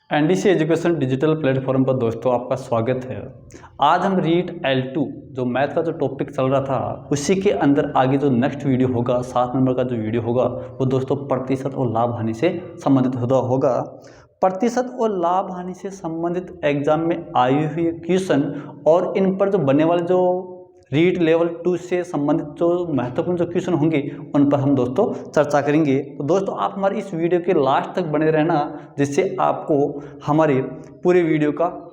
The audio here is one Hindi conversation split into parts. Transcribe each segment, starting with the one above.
एनडीसी एजुकेशन डिजिटल प्लेटफॉर्म पर दोस्तों आपका स्वागत है। आज हम रीट L2 जो मैथ का जो टॉपिक चल रहा था उसी के अंदर आगे जो नेक्स्ट वीडियो होगा 7 नंबर का जो वीडियो होगा वो दोस्तों प्रतिशत और लाभ हानि से संबंधित होगा। प्रतिशत और लाभ हानि से संबंधित एग्जाम में आई हुई क्वेश्चन और इन पर जो बनने वाले जो रीट लेवल 2 से संबंधित जो महत्वपूर्ण जो क्वेश्चन होंगे उन पर हम दोस्तों चर्चा करेंगे। तो दोस्तों आप हमारे इस वीडियो के लास्ट तक बने रहना जिससे आपको हमारे पूरे वीडियो का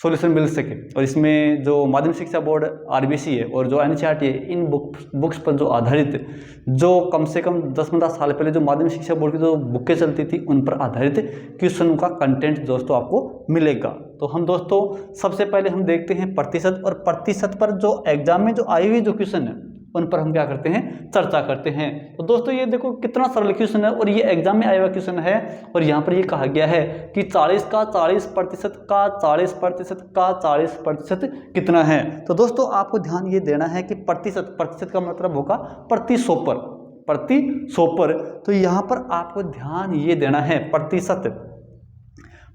सॉल्यूशन मिल सके। और इसमें जो माध्यमिक शिक्षा बोर्ड आरबीसी है और जो एनसीईआरटी है इन बुक्स पर जो आधारित जो कम से कम 10-15 साल पहले जो माध्यमिक शिक्षा बोर्ड की जो बुकें चलती थी उन पर आधारित क्वेश्चनों का कंटेंट दोस्तों आपको मिलेगा। तो हम दोस्तों सबसे पहले हम देखते हैं प्रतिशत, और प्रतिशत पर जो एग्जाम में जो आई हुई जो क्वेश्चन है उन पर हम क्या करते हैं, चर्चा करते हैं। तो दोस्तों ये देखो कितना सरल क्वेश्चन है और ये एग्जाम में आया हुआ क्वेश्चन है। और यहाँ पर ये कहा गया है कि 40 का 40% का 40% का 40% कितना है। तो दोस्तों आपको ध्यान ये देना है कि प्रतिशत का मतलब होगा प्रति 100 पर। तो यहाँ पर आपको ध्यान ये देना है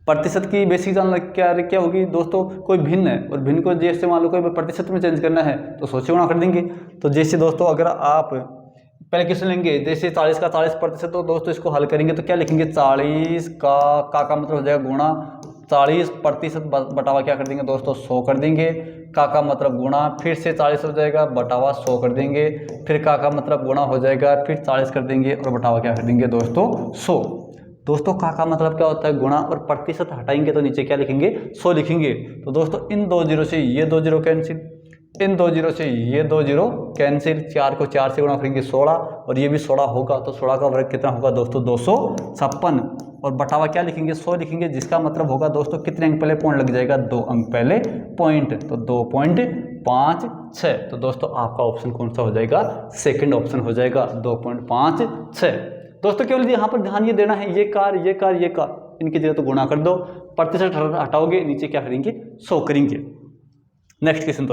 प्रतिशत की बेसिक जान क्या होगी दोस्तों, कोई भिन्न है और भिन्न को जैसे मान लो कोई प्रतिशत में चेंज करना है तो 100 से गुणा कर देंगे। तो जैसे दोस्तों अगर आप पहले क्वेश्चन लेंगे जैसे 40 का 40%, तो दोस्तों इसको हल करेंगे तो क्या लिखेंगे 40 का मतलब हो जाएगा गुणा 40% बटावा क्या कर देंगे दोस्तों 100 कर देंगे। का मतलब गुणा फिर से 40 हो जाएगा बटावा 100 कर देंगे, फिर का मतलब गुणा हो जाएगा फिर 40 कर देंगे और बटावा क्या कर देंगे दोस्तों 100। दोस्तों का मतलब क्या होता है गुणा, और प्रतिशत हटाएंगे तो नीचे क्या लिखेंगे 100 लिखेंगे। तो दोस्तों इन 2 जीरो से ये 2 जीरो कैंसिल, इन 2 जीरो से ये 2 जीरो कैंसिल, 4 को 4 से गुणा करेंगे 16 और ये भी 16 होगा। तो 16 का वर्ग कितना होगा दोस्तों 256, और बटावा क्या लिखेंगे 100 लिखेंगे, जिसका मतलब होगा दोस्तों कितने अंक पहले पॉइंट लग जाएगा 2 अंक पहले पॉइंट, तो 2.56। तो दोस्तों आपका ऑप्शन कौन सा हो जाएगा, सेकंड ऑप्शन हो जाएगा 2.56। दोस्तों केवल यहाँ पर ध्यान ये देना है ये कार इनकी जगह तो गुणा कर दो, प्रतिशत हटाओगे नीचे क्या करेंगे 100 करेंगे। नेक्स्ट क्वेश्चन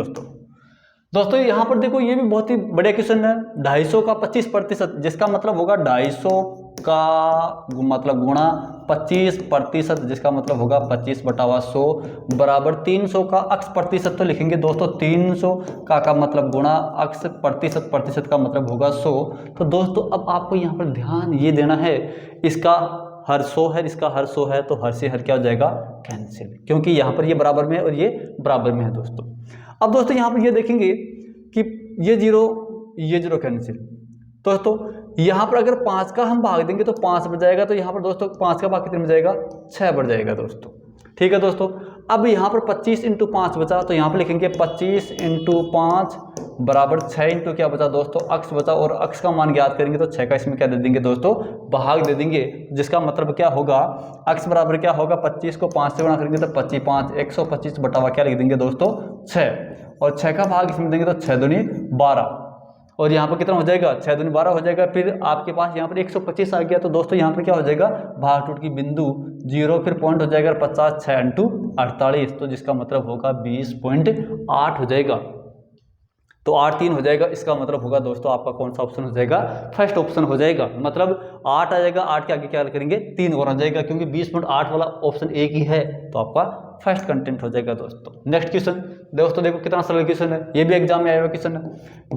दोस्तों यहाँ पर देखो ये भी बहुत ही बढ़िया क्वेश्चन है। 250 का 25%, जिसका मतलब होगा 250 का मतलब गुणा 25%, जिसका मतलब होगा 25 बटावा 100 बराबर 300 का अक्स प्रतिशत तो लिखेंगे दोस्तों 300 का मतलब गुणा अक्स प्रतिशत का मतलब होगा 100। तो दोस्तों अब आपको यहाँ पर ध्यान ये देना है, इसका हर 100 है, इसका हर 100 है, तो हर से हर क्या हो जाएगा कैंसिल, क्योंकि यहाँ पर ये बराबर में है और ये बराबर में है दोस्तों। अब दोस्तों यहाँ पर ये देखेंगे कि ये जीरो कैंसिल। दोस्तों यहाँ पर अगर 5 का हम भाग देंगे तो 5 बढ़ जाएगा, तो यहाँ पर दोस्तों 5 का भाग कितने में जाएगा 6 बढ़ जाएगा दोस्तों। ठीक है दोस्तों, अब यहाँ पर 25 × 5 बचा, तो यहाँ पर लिखेंगे 25 × 5 बराबर 6 इंटू क्या बचा दोस्तों अक्स बचा, और अक्स का मान ज्ञात करेंगे तो 6 का इसमें क्या दे देंगे दोस्तों भाग दे देंगे, जिसका मतलब क्या होगा अक्स बराबर क्या होगा 25 को 5 से गुणा करेंगे तो 25 5 125 बटावा क्या लिख देंगे दोस्तों 6, और 6 का भाग इसमें देंगे तो 6 दूनी 12, और यहाँ पर कितना हो जाएगा 6 दूनी 12 हो जाएगा। फिर आपके पास यहाँ पर 125 आ गया, तो दोस्तों यहाँ पर क्या हो जाएगा भाग टूट की बिंदु 0, फिर पॉइंट हो जाएगा 50 6 × 48, तो जिसका मतलब होगा 20.8 हो जाएगा। तो 8 3 हो जाएगा, इसका मतलब होगा दोस्तों आपका कौन सा ऑप्शन हो जाएगा, फर्स्ट ऑप्शन हो जाएगा। मतलब 8 आ जाएगा, 8 के आगे क्या करेंगे 3 और आ जाएगा, क्योंकि 20.8 वाला ऑप्शन एक ही है, तो आपका फर्स्ट कंटेंट हो जाएगा दोस्तों। नेक्स्ट क्वेश्चन दोस्तों देखो कितना सरल क्वेश्चन है, ये भी एग्जाम में आया हुआ क्वेश्चन है।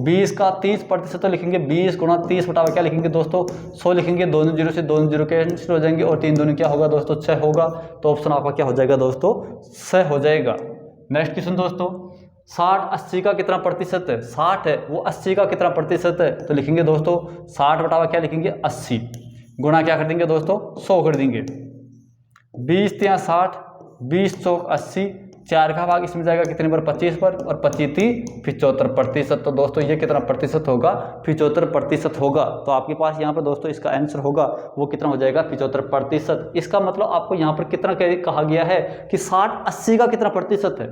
20 का 30% तो लिखेंगे 20 गुणा 30 बटावा क्या लिखेंगे दोस्तों 100 लिखेंगे, 2 जीरो से 2 जीरो कैंसिल हो जाएंगे, और 3 दूनी क्या होगा दोस्तों 6 होगा, तो ऑप्शन आपका क्या हो जाएगा दोस्तों 6 हो जाएगा। नेक्स्ट क्वेश्चन दोस्तों 60 80 का कितना प्रतिशत है, 60 है वो 80 का कितना प्रतिशत है, तो लिखेंगे दोस्तों 60 बटावा क्या लिखेंगे 80 गुणा क्या कर देंगे दोस्तों 100 कर देंगे। 20 × 60 20 चौक 80, 4 का भाग इसमें जाएगा कितने पर 25 पर, और 25 75%। तो दोस्तों ये कितना प्रतिशत होगा 75% होगा। तो आपके पास यहाँ पर दोस्तों इसका आंसर होगा वो कितना हो जाएगा 75%। इसका मतलब आपको यहाँ पर कितना कहा गया है कि 60 80 का कितना प्रतिशत है,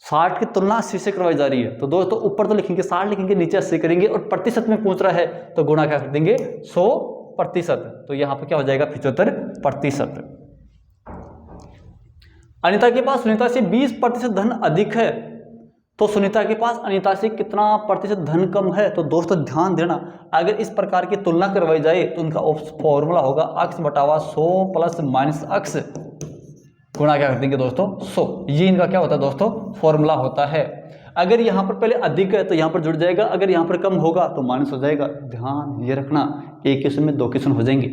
60 की तुलना 80 से करवाई जा रही है। तो दोस्तों ऊपर तो लिखेंगे 60 लिखेंगे, नीचे 80 करेंगे, और प्रतिशत में पूछ रहा है तो गुणा क्या कर देंगे 100%। तो यहाँ पर क्या हो जाएगा 75%। अनिता के पास सुनीता से 20% धन अधिक है, तो सुनीता के पास अनीता से कितना प्रतिशत धन कम है। तो दोस्तों ध्यान देना, अगर इस प्रकार की तुलना करवाई जाए तो उनका फॉर्मूला होगा अक्स बटावा 100 प्लस माइनस अक्स गुणा क्या कर देंगे दोस्तों 100। ये इनका क्या होता है दोस्तों फॉर्मूला होता है। अगर यहाँ पर पहले अधिक है तो यहाँ पर जुड़ जाएगा, अगर यहाँ पर कम होगा तो माइनस हो जाएगा। ध्यान ये रखना, एक क्वेश्चन में 2 क्वेश्चन हो जाएंगे।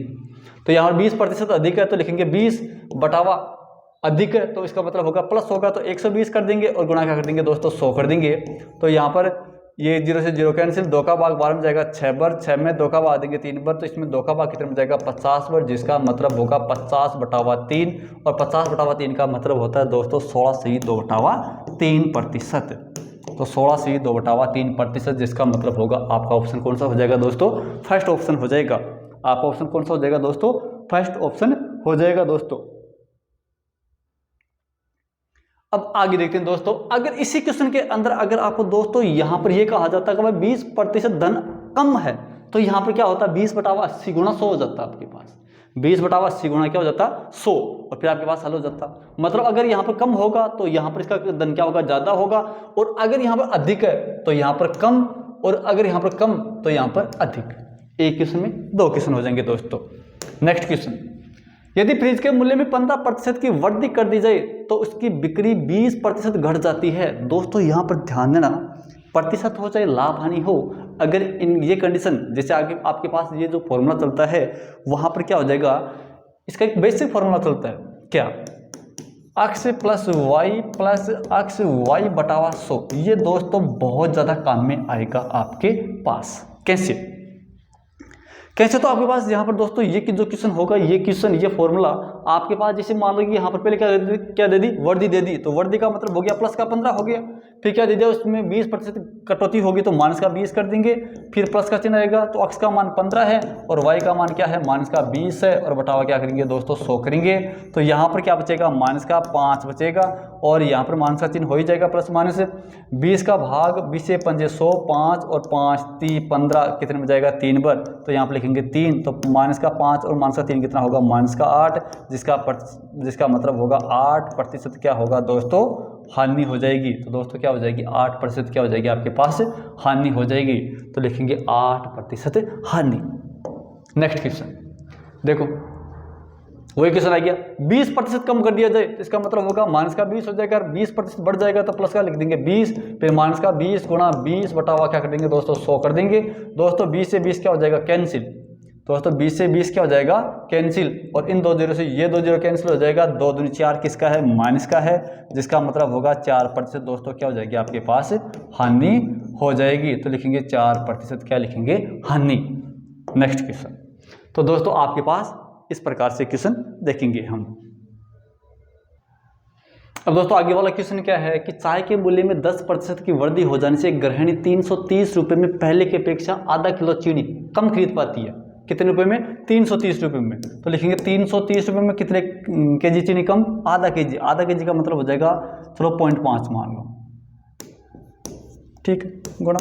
तो यहाँ पर 20% अधिक है तो लिखेंगे 20 बटावा अधिक है तो इसका मतलब होगा प्लस होगा तो 120 कर देंगे और गुणा क्या कर देंगे दोस्तों 100 कर देंगे। तो यहाँ पर ये 0 से 0 कैंसिल, 2 का भाग 12 में जाएगा 6 बार, 6 में 2 का भाग देंगे 3 बार, तो इसमें 2 का भाग कितने में जाएगा 50 बार, जिसका मतलब होगा 50 बटावा 3 और 50 बटावा 3 का मतलब होता है दोस्तों 16 से 2 बटावा 3%। तो 16 से 2 बटावा 3%, जिसका मतलब होगा आपका ऑप्शन कौन सा हो जाएगा दोस्तों फर्स्ट ऑप्शन हो जाएगा। आपका ऑप्शन कौन सा हो जाएगा दोस्तों फर्स्ट ऑप्शन हो जाएगा दोस्तों। अब आगे देखते हैं दोस्तों, अगर इसी क्वेश्चन के अंदर अगर आपको दोस्तों यहां पर यह कहा जाता है कि भाई 20% धन कम है, तो यहां पर क्या होता है 20 बटावा 80 गुणा 100 हो जाता है आपके पास। 20 बटावा 80 गुणा क्या हो जाता 100 और फिर आपके पास हल हो जाता। मतलब अगर यहाँ पर कम होगा तो यहाँ पर इसका धन क्या होगा ज्यादा होगा, और अगर यहाँ पर अधिक है तो यहाँ पर कम, और अगर यहाँ पर कम तो यहाँ पर अधिक। एक क्वेश्चन में 2 क्वेश्चन हो जाएंगे दोस्तों। नेक्स्ट क्वेश्चन, यदि फ्रिज के मूल्य में 15% की वृद्धि कर दी जाए तो उसकी बिक्री 20% घट जाती है। दोस्तों यहाँ पर ध्यान देना, प्रतिशत हो चाहे लाभ हानि हो, अगर इन ये कंडीशन जैसे आगे आपके पास ये जो फॉर्मूला चलता है वहां पर क्या हो जाएगा, इसका एक बेसिक फॉर्मूला चलता है क्या, अक्स प्लस अक्स वाई बटावा 100। ये दोस्तों बहुत ज्यादा काम में आएगा आपके पास। कैसे तो आपके पास यहाँ पर दोस्तों ये जो क्वेश्चन होगा, ये क्वेश्चन ये फॉर्मूला आपके पास जैसे मान लो कि यहाँ पर पहले क्या दे दी वर्दी दे दी, तो वर्दी का मतलब हो गया प्लस का 15 हो गया, फिर क्या दे दिया उसमें 20% कटौती होगी तो माइनस का 20 कर देंगे, फिर प्लस का चिन्ह आएगा तो अक्स का मान 15 है और वाई का मान क्या है माइनस का 20 है, और बटावा क्या करेंगे दोस्तों 100 करेंगे। तो यहाँ पर क्या बचेगा माइनस का 5 बचेगा और यहाँ पर माइनस का चिन्ह हो ही जाएगा प्लस माइनस। 20 का भाग 20 से 5 100, 5 और 5 3 15 कितने में जाएगा 3 बार, तो यहाँ पर लिखेंगे 3, तो माइनस का 5 और माइनस का 3 कितना होगा माइनस का 8, जिसका मतलब होगा 8% क्या होगा दोस्तों हानि हो जाएगी। तो दोस्तों क्या हो जाएगी 8% क्या हो जाएगी आपके पास हानि हो जाएगी, तो लिखेंगे 8% हानि। नेक्स्ट क्वेश्चन देखो, वही क्वेश्चन आ गया 20% कम कर दिया जाए तो इसका मतलब होगा माइनस का 20 हो जाएगा, 20% बढ़ जाएगा तो प्लस का लिख देंगे 20, फिर माइनस का 20 गुणा 20 बटावा क्या कर देंगे दोस्तों 100 कर देंगे। दोस्तों 20 से 20 क्या हो जाएगा कैंसिल, दोस्तों 20 से 20 क्या हो जाएगा कैंसिल, और इन 2 जीरो से ये 2 जीरो कैंसिल हो जाएगा, 2 दूनी 4 किसका है माइनस का है, जिसका मतलब होगा 4% दोस्तों क्या हो जाएगी आपके पास हानि हो जाएगी। तो लिखेंगे 4% क्या लिखेंगे हानि। नेक्स्ट क्वेश्चन, तो दोस्तों आपके पास इस प्रकार से क्वेश्चन देखेंगे हम। अब दोस्तों आगे वाला क्वेश्चन क्या है कि चाय के मूल्य में 10% की वृद्धि हो जाने से गृहिणी 330 रुपये में पहले की अपेक्षा आधा किलो चीनी कम खरीद पाती है। कितने रुपए में 330 रुपये में, तो लिखेंगे 330 रुपये में कितने केजी चीनी कम, आधा केजी। आधा केजी का मतलब हो जाएगा चलो 0.5 मान लो, ठीक है गुणा।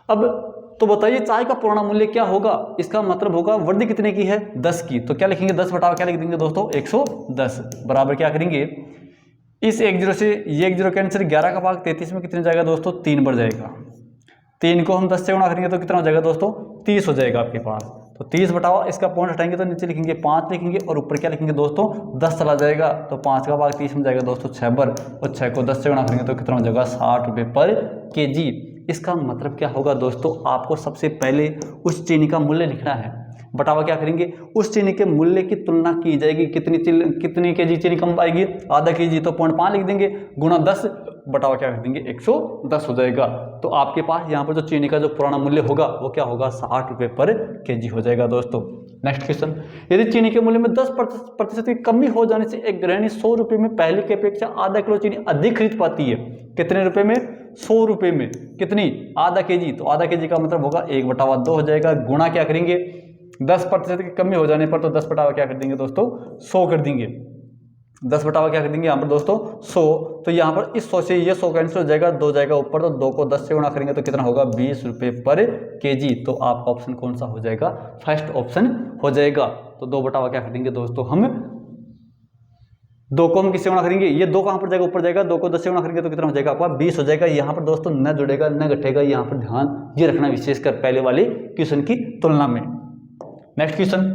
अब तो बताइए चाय का पुराना मूल्य क्या होगा, इसका मतलब होगा वृद्धि कितने की है 10 की, तो क्या लिखेंगे 10 बटावा क्या लिख देंगे दोस्तों 110 बराबर क्या करेंगे इस 1 जीरो से ये 1 जीरो कैंसिल, 11 का भाग 33 में कितने जाएगा दोस्तों 3 बढ़ जाएगा, 3 को हम 10 से गुणा करेंगे तो कितना हो जाएगा दोस्तों 30 हो जाएगा आपके पास। तो 30 बटावा इसका पॉइंट हटाएंगे तो नीचे लिखेंगे 5 लिखेंगे और ऊपर क्या लिखेंगे दोस्तों 10 चला जाएगा, तो 5 का भाग 30 में जाएगा दोस्तों 6 बार, और 6 को 10 से गुणा करेंगे तो कितना हो जाएगा 60 रुपये पर केजी। इसका मतलब क्या होगा दोस्तों, आपको सबसे पहले उस चीनी का मूल्य लिखना है, बटावा क्या करेंगे उस चीनी के मूल्य की तुलना की जाएगी, कितनी केजी चीनी कम आएगी आधा केजी, तो 0.5 लिख देंगे गुणा 10 बटावा क्या कर देंगे 110 हो जाएगा। तो आपके पास यहाँ पर जो चीनी का जो पुराना मूल्य होगा वो क्या होगा 60 रुपये पर केजी हो जाएगा दोस्तों। नेक्स्ट क्वेश्चन, यदि चीनी के मूल्य में 10% की कमी हो जाने से एक गृहिणी 100 रुपये में पहले की अपेक्षा आधा किलो चीनी अधिक खरीद पाती है, कितने रुपए में 100 रुपये में, कितनी आधा केजी, तो आधा केजी का मतलब होगा 1/2 हो जाएगा, गुणा क्या करेंगे 10% की कमी हो जाने पर तो 10 बटावा क्या कर देंगे दोस्तों 100 कर देंगे, 10 बटावा क्या कर देंगे यहाँ पर दोस्तों 100, तो यहाँ पर इस 100 से ये 100 कैंसिल हो जाएगा, 2 जाएगा ऊपर, तो 2 को 10 से गुणा करेंगे तो कितना होगा 20 रुपये पर केजी। तो आपका ऑप्शन कौन सा हो जाएगा फर्स्ट ऑप्शन हो जाएगा। तो 2 बटावा क्या कर देंगे दोस्तों हम 2 को हम किससे गुणा करेंगे, ये 2 कहाँ पर जाएगा, ऊपर जाएगा, 2 को 10 से गुणा करेंगे तो कितना हो जाएगा आपका 20 हो जाएगा। यहाँ पर दोस्तों न जुड़ेगा न घटेगा, यहाँ पर ध्यान ये रखना विशेषकर पहले वाले क्वेश्चन की तुलना में। नेक्स्ट क्वेश्चन,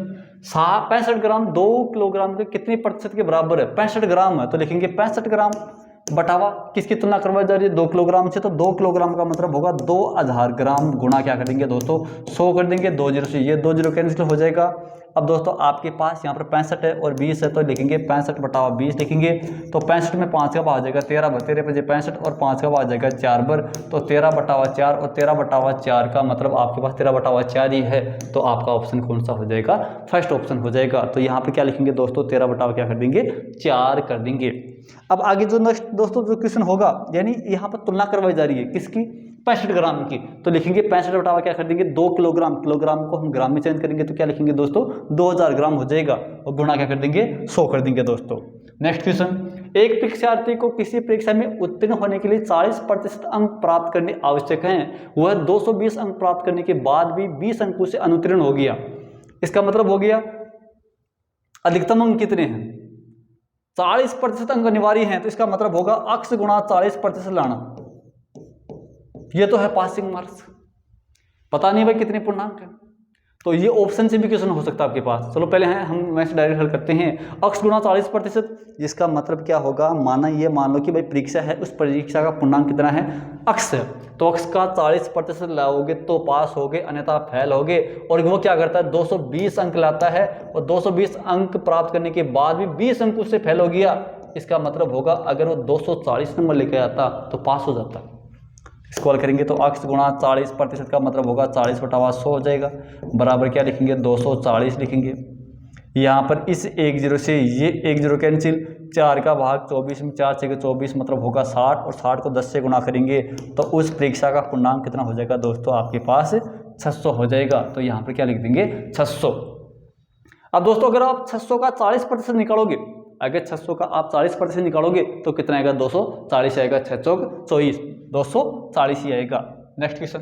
65 ग्राम 2 किलोग्राम के कितने प्रतिशत के बराबर है। 65 ग्राम है तो लिखेंगे 65 ग्राम बटावा किसकी तुलना करवाई जा रही है 2 किलोग्राम से, तो 2 किलोग्राम का मतलब होगा 2000 ग्राम गुणा क्या कर देंगे दोस्तों 100 कर देंगे, 2 जीरो से ये 2 जीरो कैंसिल हो जाएगा। अब दोस्तों आपके पास यहाँ पर 65 है और 20 है तो लिखेंगे 65 बटावा 20 लिखेंगे, तो 65 में 5 का भाग जाएगा 13 13 बजे 65 और 5 का भाग जाएगा 4 बर, तो 13 बटावा 4 और 13 बटावा 4 का मतलब आपके पास 13 बटावा 4 ही है, तो आपका ऑप्शन कौन सा हो जाएगा, फर्स्ट ऑप्शन हो जाएगा। तो यहाँ पर क्या लिखेंगे दोस्तों 13 बटावा क्या कर देंगे 4 कर देंगे। अब आगे जो नेक्स्ट दोस्तों जो क्वेश्चन होगा, यानी यहाँ पर तुलना करवाई जा रही है किसकी 65 ग्राम की, तो लिखेंगे 65 बटावा क्या कर देंगे 2 किलोग्राम, किलोग्राम को हम ग्राम में चेंज करेंगे तो क्या लिखेंगे दोस्तों 2000 ग्राम हो जाएगा और गुणा क्या कर देंगे 100 कर देंगे दोस्तों। नेक्स्ट क्वेश्चन, एक परीक्षार्थी को किसी परीक्षा में उत्तीर्ण होने के लिए 40% अंक प्राप्त करने आवश्यक हैं, वह 220 अंक प्राप्त करने के बाद भी 20 अंकों से अनुत्तीर्ण हो गया। इसका मतलब हो गया अधिकतम अंक कितने हैं 40% अंक अनिवार्य हैं, तो इसका मतलब होगा अक्स गुणा 40% लाना, ये तो है पासिंग मार्क्स। पता नहीं भाई कितने पूर्णांक है, तो ये ऑप्शन से भी क्वेश्चन हो सकता है आपके पास। चलो पहले हैं हम मैथ्स डायरेक्ट हल करते हैं। अक्स गुणा 40%, जिसका मतलब क्या होगा, मान लो कि भाई परीक्षा है, उस परीक्षा का पूर्णांक कितना है अक्स है, तो अक्स का 40% लाओगे तो पास होगे, अन्यथा फेल होगे। और वो क्या करता है 220 अंक लाता है और 220 अंक प्राप्त करने के बाद भी 20 अंकों से फेल हो गया, इसका मतलब होगा अगर वो 240 नंबर लेके आता तो पास हो जाता। स्क्रॉल करेंगे तो अक्स गुणा 40% का मतलब होगा 40 बटावा 100 हो जाएगा, बराबर क्या लिखेंगे 240 लिखेंगे। यहाँ पर इस 1 जीरो से ये 1 जीरो कैंसिल, 4 का भाग 24 में 4 से 24 मतलब होगा 60 और 60 को 10 से गुणा करेंगे तो उस परीक्षा का पूर्णांक कितना हो जाएगा दोस्तों आपके पास 600 हो जाएगा। तो यहाँ पर क्या लिख देंगे 600। अब दोस्तों अगर आप 600 का 40% निकालोगे, अगर 600 का आप 40% निकालोगे तो कितना आएगा 240 आएगा, 6 चौक 24 240 ही आएगा। नेक्स्ट क्वेश्चन,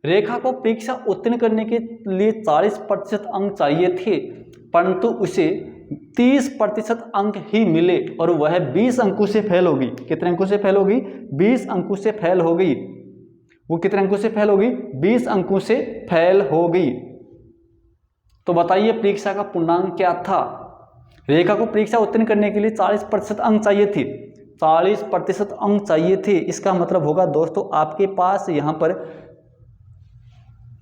रेखा को परीक्षा उत्तीर्ण करने के लिए 40% अंक चाहिए थे, परंतु उसे 30% अंक ही मिले और वह 20 अंकों से फेल हो गई। कितने अंकों से फेल हो गई 20 अंकों से फेल हो गई। वो कितने अंकों से फेल हो गई 20 अंकों से फेल हो गई। तो बताइए परीक्षा का पूर्णांक क्या था। रेखा को परीक्षा उत्तीर्ण करने के लिए 40% अंक चाहिए थे, 40% अंक चाहिए थे, इसका मतलब होगा दोस्तों आपके पास यहाँ पर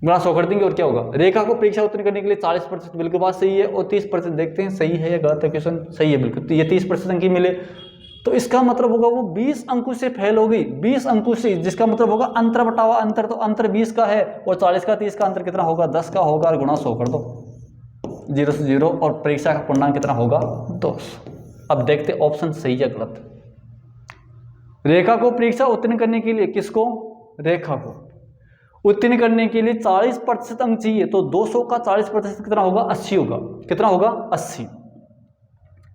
गुणा 100 कर देंगे और क्या होगा, रेखा को परीक्षा उत्तीर्ण करने के लिए 40% बिल्कुल बात सही है और 30% देखते हैं सही है या गलत है क्वेश्चन, सही है बिल्कुल, तो ये 30% अंक ही मिले, तो इसका मतलब होगा वो 20 अंकों से फेल हो गई, 20 अंकों से, जिसका मतलब होगा अंतर बटावा अंतर, तो अंतर 20 का है और 40 का 30 का अंतर कितना होगा 10 का होगा और गुणा 100 कर दो, 0 से 0 और परीक्षा का पूर्णांक कितना होगा 200। अब देखते ऑप्शन सही या गलत। रेखा को परीक्षा उत्तीर्ण करने के लिए किसको, रेखा को उत्तीर्ण करने के लिए 40% अंक चाहिए, तो 200 का 40% कितना होगा 80 होगा, कितना होगा 80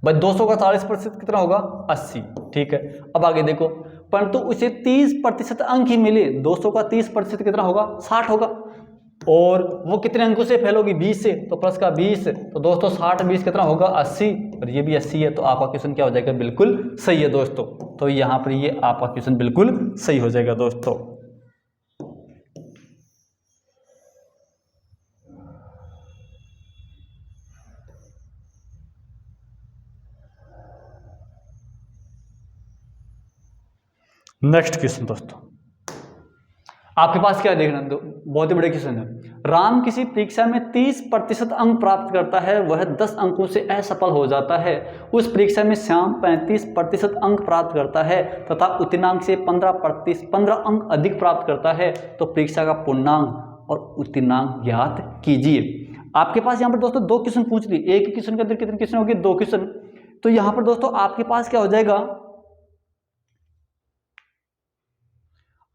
भाई, 200 का 40% कितना होगा 80, ठीक है। अब आगे देखो, परंतु उसे 30% अंक ही मिले, 200 का 30% कितना होगा 60 होगा और वो कितने अंकों से फेल होगी 20 से, तो प्लस का 20, तो दोस्तों 60 20 कितना होगा 80 और ये भी 80 है, तो आपका क्वेश्चन क्या हो जाएगा बिल्कुल सही है दोस्तों। तो यहाँ पर ये आपका क्वेश्चन बिल्कुल सही हो जाएगा दोस्तों। नेक्स्ट क्वेश्चन दोस्तों आपके पास क्या देखना, बहुत ही बड़े क्वेश्चन है। राम किसी परीक्षा में 30% अंक प्राप्त करता है, वह 10 अंकों से असफल हो जाता है। उस परीक्षा में श्याम 35% अंक प्राप्त करता है तथा उत्तीर्णांक से 15 अंक अधिक प्राप्त करता है, तो परीक्षा का पूर्णांक और उत्तीर्णांक ज्ञात कीजिए। आपके पास यहाँ पर दोस्तों 2 क्वेश्चन पूछ ली, एक क्वेश्चन के अंदर कितने क्वेश्चन होंगे 2 क्वेश्चन, तो यहाँ पर दोस्तों आपके पास क्या हो जाएगा,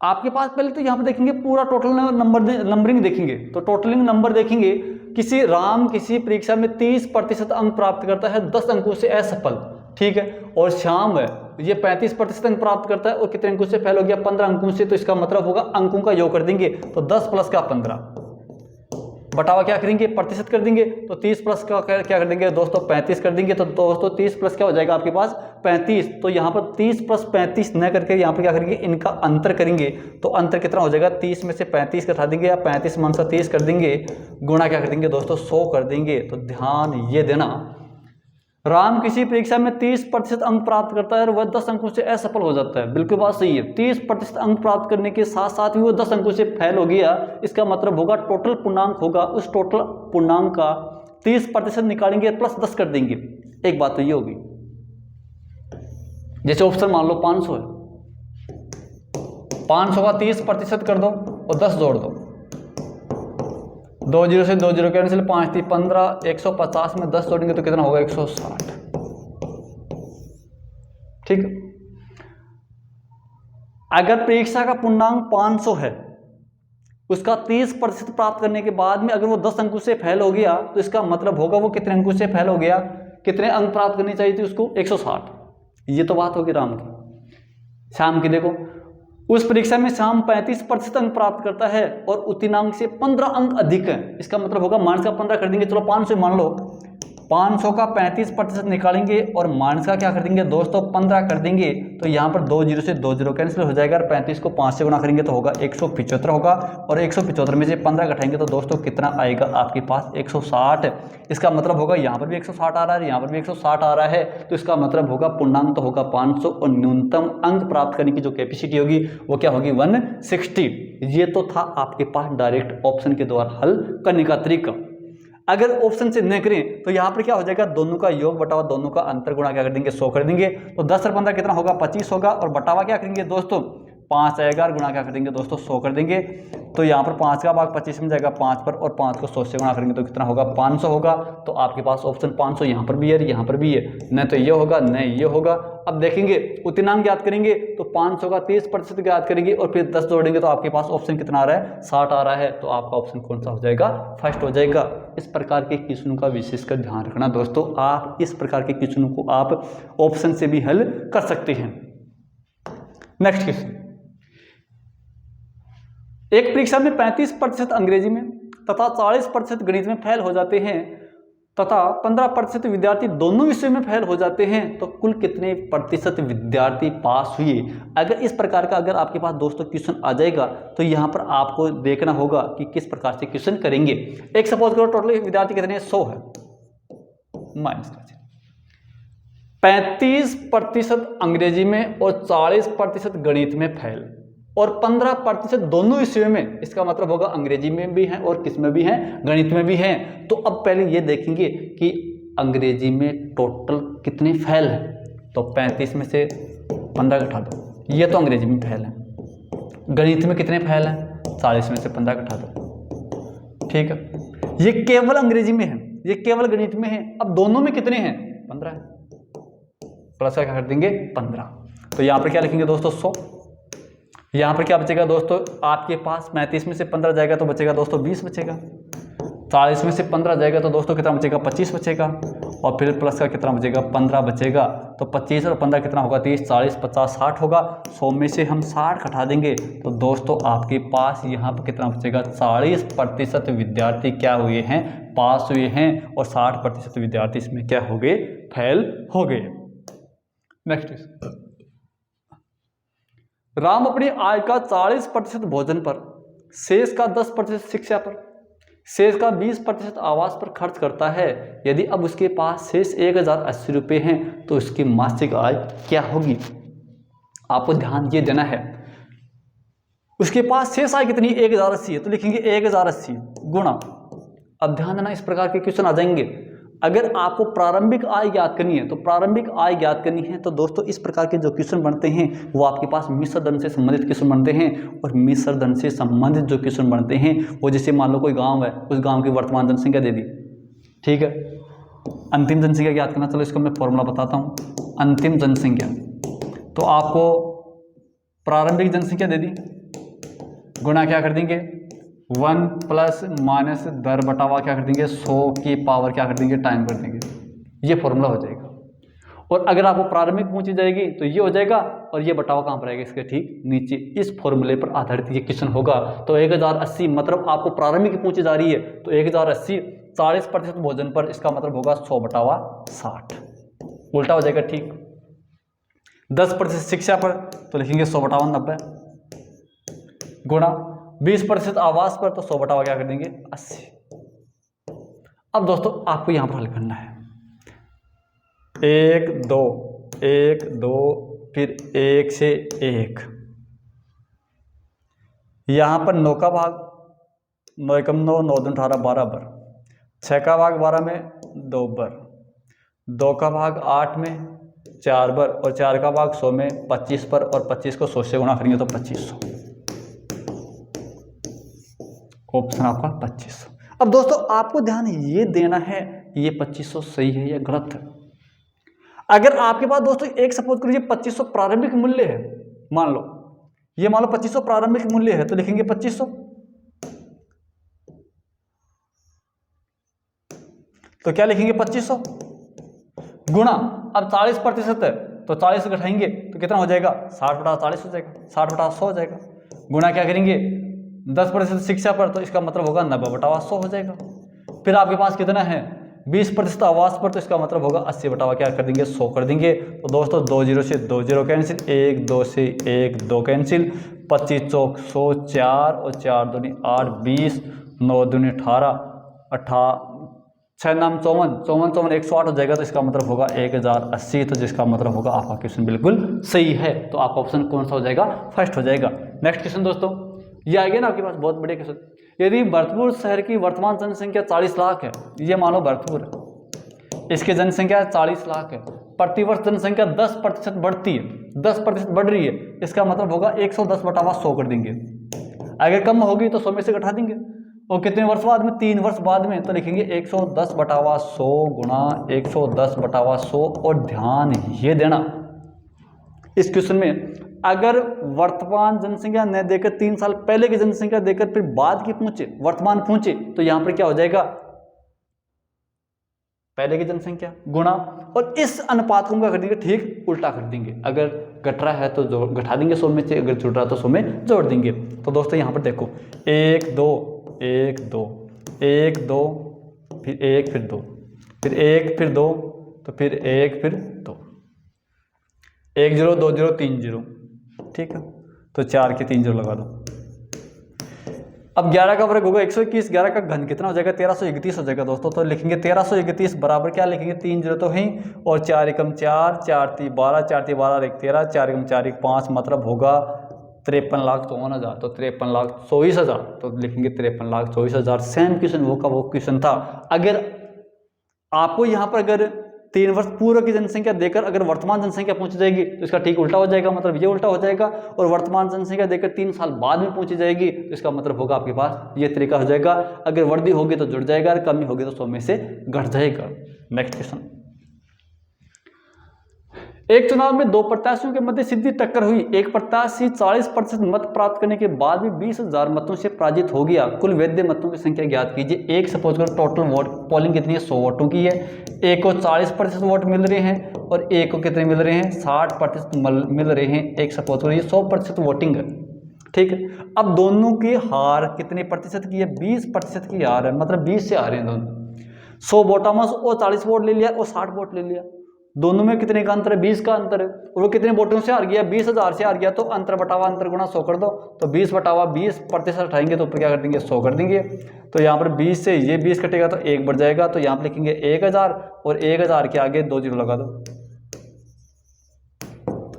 आपके पास पहले तो यहाँ पर देखेंगे पूरा टोटल नंबरिंग देखेंगे, तो टोटलिंग नंबर देखेंगे, किसी राम किसी परीक्षा में 30% अंक प्राप्त करता है, 10 अंकों से असफल, ठीक है, और श्याम है ये 35% अंक प्राप्त करता है और कितने अंकों से फेल हो गया 15 अंकों से, तो इसका मतलब होगा अंकों का योग कर देंगे, तो 10 प्लस का 15, बटावा क्या करेंगे, प्रतिशत कर देंगे, तो 30 प्लस का क्या कर देंगे दोस्तों 35 कर देंगे। तो दोस्तों 30 प्लस क्या हो जाएगा आपके पास 35। तो यहाँ पर 30 प्लस 35 न करके यहाँ पर क्या करेंगे, इनका अंतर करेंगे। तो अंतर कितना हो जाएगा, 30 में से 35 घटा देंगे या 35 - 30 कर देंगे, गुणा क्या कर देंगे दोस्तों 100 कर देंगे। तो ध्यान ये देना, राम किसी परीक्षा में 30% अंक प्राप्त करता है और वह 10 अंकों से असफल हो जाता है। बिल्कुल बात सही है, 30% अंक प्राप्त करने के साथ साथ भी वो 10 अंकों से फेल हो गया। इसका मतलब होगा टोटल पूर्णांक होगा, उस टोटल पूर्णांक का 30% निकालेंगे प्लस 10 कर देंगे। एक बात तो ये होगी, जैसे ऑप्शन मान लो 500 है, 500 का 30% कर दो और 10 जोड़ दो, 2 0 से 2 0 कैंसिल, 5 3 15, 150 में 10 जोड़ेंगे तो कितना होगा 160। ठीक, अगर परीक्षा का पूर्णांक 500 है, उसका 30% प्राप्त करने के बाद में अगर वो 10 अंकों से फेल हो गया तो इसका मतलब होगा वो कितने अंकों से फेल हो गया, कितने अंक प्राप्त करनी चाहिए थी उसको 160। ये तो बात होगी राम की। श्याम की देखो, उस परीक्षा में श्याम 35% अंक प्राप्त करता है और उत्तीर्णांक से 15 अंक अधिक है। इसका मतलब होगा माइनस का 15 कर देंगे, चलो 500 मान लो, 500 का 35% निकालेंगे और माइनस का क्या कर देंगे दोस्तों 15 कर देंगे। तो यहाँ पर 2 0 से 2 0 कैंसिल हो जाएगा और 35 को 5 से गुणा करेंगे तो होगा 175 होगा, और 175 में से 15 घटाएंगे तो दोस्तों कितना आएगा आपके पास 160। इसका मतलब होगा यहाँ पर भी 160 आ रहा है, यहाँ पर भी 160 आ रहा है, तो इसका मतलब होगा पूर्णांक तो होगा 500 और न्यूनतम अंक प्राप्त करने की जो कैपेसिटी होगी वो क्या होगी 160। ये तो था आपके पास डायरेक्ट ऑप्शन के द्वारा हल करने का तरीका। अगर ऑप्शन से न करें तो यहाँ पर क्या हो जाएगा, दोनों का योग बटावा दोनों का अंतर गुणा क्या कर देंगे 100 कर देंगे। तो 10 और 15 कितना होगा 25 होगा, और बटावा क्या करेंगे दोस्तों 5 आएगा और गुणा क्या कर देंगे दोस्तों 100 कर देंगे। तो यहाँ पर 5 का भाग 25 में जाएगा 5 पर, और 5 को 100 से गुणा करेंगे तो कितना होगा 500 होगा। तो आपके पास ऑप्शन 500 यहाँ पर भी है, यहाँ पर भी है, न तो ये होगा न ये होगा। अब देखेंगे उत्तीर्णांक ज्ञात करेंगे तो 500 का 30% ज्ञात करेंगे और फिर 10 जोड़ेंगे तो आपके पास ऑप्शन कितना आ रहा है 60 आ रहा है। तो आपका ऑप्शन कौन सा हो जाएगा, फर्स्ट हो जाएगा। इस प्रकार के क्वेश्चनों का विशेषकर ध्यान रखना दोस्तों, आप इस प्रकार के क्वेश्चनों को आप ऑप्शन से भी हल कर सकते हैं। नेक्स्ट क्वेश्चन, एक परीक्षा में 35% अंग्रेजी में तथा 40% गणित में फेल हो जाते हैं तथा 15% विद्यार्थी दोनों विषयों में फेल हो जाते हैं, तो कुल कितने प्रतिशत विद्यार्थी पास हुए। अगर इस प्रकार का अगर आपके पास दोस्तों क्वेश्चन आ जाएगा तो यहाँ पर आपको देखना होगा कि किस प्रकार से क्वेश्चन करेंगे। एक सपोज करो टोटल विद्यार्थी कितने 100 है, माइनस 35% अंग्रेजी में और 40% गणित में फेल और 15% दोनों विषयों में, इसका मतलब होगा अंग्रेजी में भी हैं और किस में भी हैं, गणित में भी हैं। तो अब पहले ये देखेंगे कि अंग्रेजी में टोटल कितने फेल हैं, तो 35 में से 15 घटा दो, ये तो अंग्रेजी में फेल है। गणित में कितने फेल हैं 40 में से 15 घटा दो, ठीक है। ये केवल अंग्रेजी में है, ये केवल गणित में है। अब दोनों में कितने हैं 15 है, प्लस का क्या कर देंगे 15। तो यहाँ पर क्या लिखेंगे दोस्तों 100, यहाँ पर क्या बचेगा दोस्तों आपके पास 35 में से 15 जाएगा तो बचेगा दोस्तों 20 बचेगा, 40 में से 15 जाएगा तो दोस्तों कितना बचेगा 25 बचेगा, और फिर प्लस का कितना बचेगा 15 बचेगा। तो 25 और 15 कितना होगा 30, 40, 50, 60 होगा। 100 में से हम 60 घटा देंगे तो दोस्तों आपके पास यहाँ पर कितना बचेगा 40% विद्यार्थी क्या हुए हैं पास हुए हैं, और 60% विद्यार्थी इसमें क्या हो गए फेल हो गए। नेक्स्ट, राम अपनी आय का 40% भोजन पर, शेष का 10% शिक्षा पर, शेष का 20% आवास पर खर्च करता है। यदि अब उसके पास शेष 1080 रुपये हैं तो उसकी मासिक आय क्या होगी। आपको ध्यान ये देना है, उसके पास शेष आय कितनी 1080 है तो लिखेंगे 1080 गुणा। अब ध्यान देना इस प्रकार के क्वेश्चन आ जाएंगे। अगर आपको प्रारंभिक आय ज्ञात करनी है तो प्रारंभिक आय ज्ञात करनी है तो दोस्तों इस प्रकार के जो क्वेश्चन बनते हैं वो आपके पास मिश्र धन से संबंधित क्वेश्चन बनते हैं। और मिश्र धन से संबंधित जो क्वेश्चन बनते हैं वो जैसे मान लो कोई गांव है, उस गांव की वर्तमान जनसंख्या दे दी, ठीक है। अंतिम जनसंख्या ज्ञात करना, चलो इसको मैं फॉर्मूला बताता हूँ। अंतिम जनसंख्या तो आपको प्रारंभिक जनसंख्या दे दी गुणा क्या कर देंगे 1 प्लस माइनस दर बटावा क्या कर देंगे 100 की पावर क्या कर देंगे टाइम कर देंगे, ये फॉर्मूला हो जाएगा। और अगर आपको प्रारंभिक पूछी जाएगी तो ये हो जाएगा, और ये बटावा कहाँ पर आएगा, इसके ठीक नीचे। इस फॉर्मूले पर आधारित ये क्वेश्चन होगा। तो 1080 मतलब आपको प्रारंभिक पूछी जा रही है, तो 1080 40% भोजन पर, इसका मतलब होगा 100/60, उल्टा हो जाएगा ठीक। 10% शिक्षा पर तो लिखेंगे 100/90, गुणा 20% आवास पर तो 100 क्या कर देंगे 80। अब दोस्तों आपको यहां पर हल करना है 1 2 1 2 फिर 1 से 1, यहां पर 9 का भाग 9 एकम 9 9 दूनी 18 12 बर, 6 का भाग 12 में 2 बर, 2 का भाग 8 में 4 बर, और 4 का भाग 100 में 25 पर, और 25 को 100 से गुणा करेंगे तो 2500। ऑप्शन आपका 2500। अब दोस्तों आपको ध्यान ये देना है ये 2500 सही है या गलत है। अगर आपके पास दोस्तों एक सपोज करिए 2500 प्रारंभिक मूल्य है, मान लो ये मान लो 2500 प्रारंभिक मूल्य है, तो लिखेंगे 2500, तो क्या लिखेंगे 2500 गुणा, अब 40% है तो 40 घटाएंगे तो कितना हो जाएगा 60/40 हो जाएगा, 60/100 हो जाएगा, गुणा क्या करेंगे 10% शिक्षा पर, तो इसका मतलब होगा 90/100 हो जाएगा। फिर आपके पास कितना है 20% आवास पर, तो इसका मतलब होगा 80/ क्या कर देंगे 100 कर देंगे। तो दोस्तों 2 0 से 2 0 कैंसिल, 1 2 से 1 2 कैंसिल, 25 चौक 100 4 और 4 दूनी 8 20 9 दूनी 18 6 नाम 54 54 54 108 हो जाएगा, तो इसका मतलब होगा 1080। तो जिसका मतलब होगा आपका क्वेश्चन बिल्कुल सही है। तो आपका ऑप्शन कौन सा हो जाएगा, फर्स्ट हो जाएगा। नेक्स्ट क्वेश्चन दोस्तों ये आ गया ना आपके पास, बहुत बढ़िया क्वेश्चन। यदि भरतपुर शहर की वर्तमान जनसंख्या 40 लाख है, ये मानो भरतपुर है, इसकी जनसंख्या 40 लाख है, प्रतिवर्ष जनसंख्या 10% बढ़ती है, 10% बढ़ रही है, इसका मतलब होगा 110/100 कर देंगे। अगर कम होगी तो 100 में से घटा देंगे, और कितने वर्ष बाद में 3 वर्ष बाद में, तो लिखेंगे 110/100 गुणा 110/100। और ध्यान ये देना इस क्वेश्चन में अगर वर्तमान जनसंख्या न देकर 3 साल पहले की जनसंख्या देकर फिर बाद की पूछे, वर्तमान पूछे, तो यहां पर क्या हो जाएगा पहले की जनसंख्या गुणा, और इस अनुपात को क्या कर देंगे ठीक उल्टा कर देंगे। अगर घट रहा है तो घटा देंगे 100 में से, अगर जुड़ रहा है तो 100 में जोड़ देंगे। तो दोस्तों यहां पर देखो 1 2 1 2 1 2 फिर 1 फिर 2 फिर 1 फिर 2 तो फिर 1 फिर 2, 1 0 2 0 3 0, ठीक है, तो 4 के 3 0 लगा दो। अब 11 का वर्ग होगा 121, 11 का घन कितना हो जाएगा 1331 हो जाएगा दोस्तों। तो लिखेंगे 1331 बराबर क्या लिखेंगे 3 0 तो है, और 4 एकम 4 4 3 12 4 3 12 1 13 4 एकम 4 1 5, मतलब होगा 53,54,000। तो 53,24,000, तो लिखेंगे 53,24,000। सेम क्वेश्चन वो का वो क्वेश्चन था। अगर आपको यहाँ पर अगर 3 वर्ष पूर्व की जनसंख्या देकर अगर वर्तमान जनसंख्या पूछी जाएगी तो इसका ठीक उल्टा हो जाएगा, मतलब ये उल्टा हो जाएगा। और वर्तमान जनसंख्या देकर 3 साल बाद में पूछी जाएगी तो इसका मतलब होगा आपके पास ये तरीका हो जाएगा। अगर वृद्धि होगी तो जुड़ जाएगा, और कमी होगी तो 100 में से घट जाएगा। नेक्स्ट क्वेश्चन, एक चुनाव में 2 प्रत्याशियों के मध्य सीधी टक्कर हुई। एक प्रत्याशी 40% मत प्राप्त करने के बाद भी 20,000 मतों से पराजित हो गया। कुल वैध मतों की संख्या ज्ञात कीजिए। एक सपोज करो टोटल वोट पोलिंग कितनी है 100 वोटों की है, एक को 40% वोट मिल रहे हैं और एक को कितने मिल रहे हैं 60% मिल रहे हैं। एक सपोज करो ये 100% वोटिंग है, ठीक है। अब दोनों की हार कितने प्रतिशत की है 20% की हार है, मतलब 20 से हारे हैं दोनों। 100 वोटा में वो 40 वोट ले लिया और 60 वोट ले लिया, दोनों में कितने का अंतर है 20 का अंतर है। और वो कितने वोटों से हार गया 20,000 से हार गया, तो अंतर बटावा अंतर गुणा 100 कर दो। तो 20/20% हटाएंगे तो क्या कर देंगे 100 कर देंगे। तो यहाँ पर 20 से ये 20 कटेगा तो 1 बढ़ जाएगा, तो यहाँ पर लिखेंगे 1000 और 1000 के आगे 2 जीरो लगा दो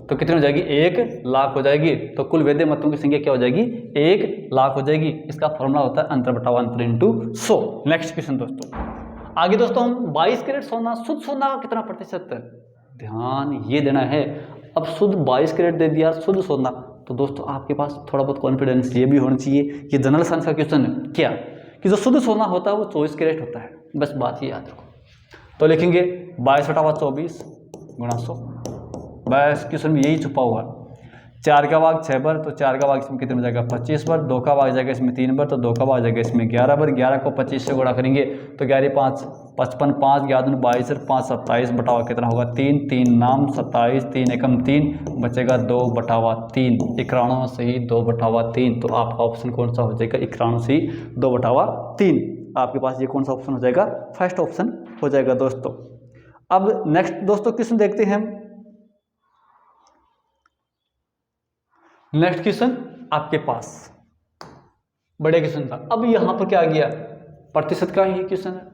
तो कितनी हो जाएगी 1 लाख हो जाएगी। तो कुल वैध मतों की संख्या क्या हो जाएगी 1 लाख हो जाएगी। इसका फॉर्मूला होता है अंतर बटावा अंतर इंटू 100। नेक्स्ट क्वेश्चन दोस्तों, आगे दोस्तों हम 22 कैरेट सोना, शुद्ध सोना का कितना प्रतिशत है, ध्यान ये देना है। अब शुद्ध 22 कैरेट दे दिया शुद्ध सोना, तो दोस्तों आपके पास थोड़ा बहुत कॉन्फिडेंस ये भी होना चाहिए, ये जनरल साइंस का क्वेश्चन है क्या, कि जो शुद्ध सोना होता है वो 24 कैरेट होता है, बस बात ये याद रखो। तो लिखेंगे 22/24 गुणा 100, बस क्वेश्चन में यही छुपा हुआ है। 4 का भाग 6 बार, तो 4 का भाग इसमें कितने हो जाएगा 25 बार, 2 का भाग जाएगा इसमें 3 बार, तो 2 का भाग जाएगा इसमें 11 बार। 11 को 25 से गुणा करेंगे तो 11 5 55, 5 11 22 और 5 27 बटा हुआ कितना होगा 3, 3 नाम 27, 3 एकम 3, बचेगा 2 बटा हुआ 3, 91 से ही 2 बटा हुआ 3। तो आपका ऑप्शन कौन सा हो जाएगा 91 से ही 2 बटा हुआ 3। आपके पास ये कौन सा ऑप्शन हो जाएगा, फर्स्ट ऑप्शन हो जाएगा दोस्तों। अब नेक्स्ट दोस्तों क्वेश्चन देखते हैं। नेक्स्ट क्वेश्चन आपके पास बड़े क्वेश्चन था। अब यहाँ पर क्या आ गया, प्रतिशत का ही क्वेश्चन है।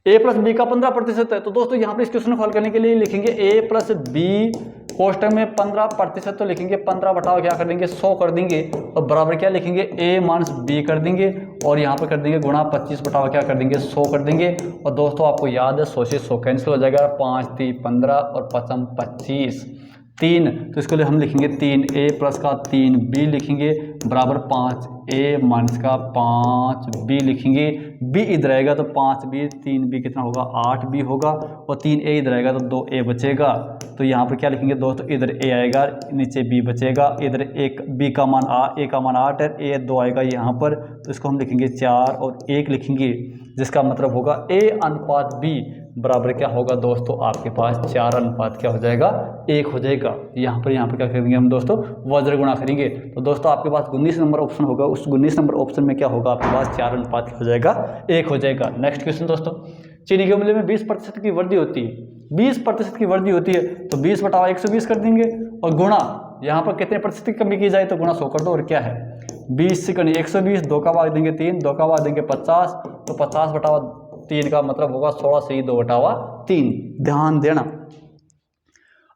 a प्लस बी का 15% है, तो दोस्तों यहाँ पर इस क्वेश्चन को हल करने के लिए लिखेंगे a प्लस बी कोष्टक में 15%, तो लिखेंगे 15 बटाव क्या कर देंगे 100 कर देंगे, और बराबर क्या लिखेंगे a माइनस बी कर देंगे, और यहाँ पर कर देंगे गुणा 25 बटाव क्या कर देंगे 100 कर देंगे। और दोस्तों आपको याद है 100 से 100 कैंसिल हो जाएगा, 5 3 15 और 5 25 3, तो इसके लिए हम लिखेंगे 3a प्लस का 3b लिखेंगे बराबर 5a माइनस का 5b लिखेंगे। b इधर आएगा तो 5b 3b कितना होगा 8b होगा, और 3a इधर आएगा तो 2a बचेगा। तो यहाँ पर क्या लिखेंगे दोस्तों, इधर a आएगा नीचे b बचेगा, इधर एक b का मान a का मान 8 है, a 2 आएगा यहाँ पर, तो इसको हम लिखेंगे 4 और 1 लिखेंगे, जिसका मतलब होगा a अनुपात b बराबर क्या होगा दोस्तों आपके पास 4 अनुपात क्या हो जाएगा 1 हो जाएगा। यहाँ पर क्या करेंगे हम दोस्तों वज्र गुणा करेंगे, तो दोस्तों आपके पास 19 नंबर ऑप्शन होगा, उस 19 नंबर ऑप्शन में क्या होगा आपके पास 4 अनुपात हो जाएगा 1 हो जाएगा। नेक्स्ट क्वेश्चन दोस्तों, चीनी के मूल्य में 20% की वृद्धि होती है, 20% की वृद्धि होती है, तो 20 बटा 120 कर देंगे, और गुणा यहाँ पर कितने प्रतिशत की कमी की जाए तो गुणा 100 कर दो, और क्या है 20 से कमी 120, 2 का भाग देंगे 3, 2 का भाग देंगे 50, तो 50 बटा 3 का मतलब होगा 16 से ही 2 बटा 3। ध्यान देना,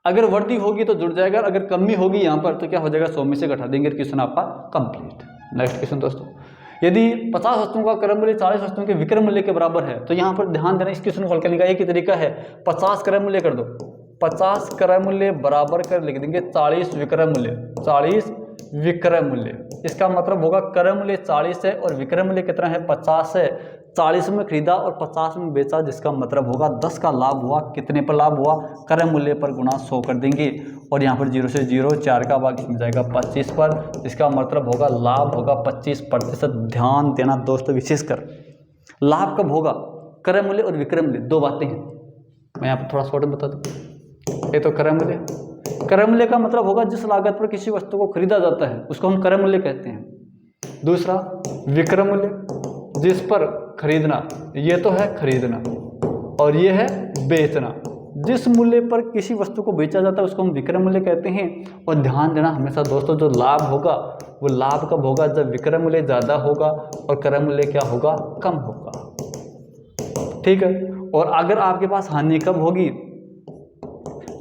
अगर वृद्धि होगी तो जुड़ जाएगा, अगर कमी होगी यहाँ पर तो क्या हो जाएगा 100 में से घटा देंगे, क्वेश्चन आपका कंप्लीट। नेक्स्ट क्वेश्चन दोस्तों, यदि 50 वस्तुओं का क्रय मूल्य 40 वस्तुओं के विक्रय मूल्य के बराबर है, तो यहाँ पर ध्यान देना, इस क्वेश्चन को हल करने का एक ही तरीका है, 50 क्रय मूल्य कर दो, 50 क्रय मूल्य बराबर कर लिख देंगे 40 विक्रय मूल्य, 40 विक्रय मूल्य। इसका मतलब होगा क्रय मूल्य 40 है और विक्रय मूल्य कितना है 50 है, 40 में खरीदा और 50 में बेचा, जिसका मतलब होगा 10 का लाभ हुआ, कितने पर लाभ हुआ क्रय मूल्य पर गुणा 100 कर देंगे, और यहाँ पर 0 से 0 4 का भाग इसमें जाएगा 25 पर, इसका मतलब होगा लाभ होगा 25%। ध्यान देना दोस्तों, विशेषकर लाभ कब होगा, क्रय मूल्य और विक्रय मूल्य दो बातें हैं, मैं यहाँ पर थोड़ा शॉर्ट में बता दूँ। ये तो क्रय मूल्य, क्रय मूल्य का मतलब होगा जिस लागत पर किसी वस्तु को खरीदा जाता है उसको हम क्रय मूल्य कहते हैं। दूसरा विक्रय मूल्य, जिस पर खरीदना, ये तो है खरीदना और ये है बेचना, जिस मूल्य पर किसी वस्तु को बेचा जाता है उसको हम विक्रय मूल्य कहते हैं। और ध्यान देना हमेशा दोस्तों, जो लाभ होगा वो लाभ कब होगा, जब विक्रय मूल्य ज़्यादा होगा और क्रय मूल्य क्या होगा कम होगा, ठीक है। और अगर आपके पास हानि कब होगी,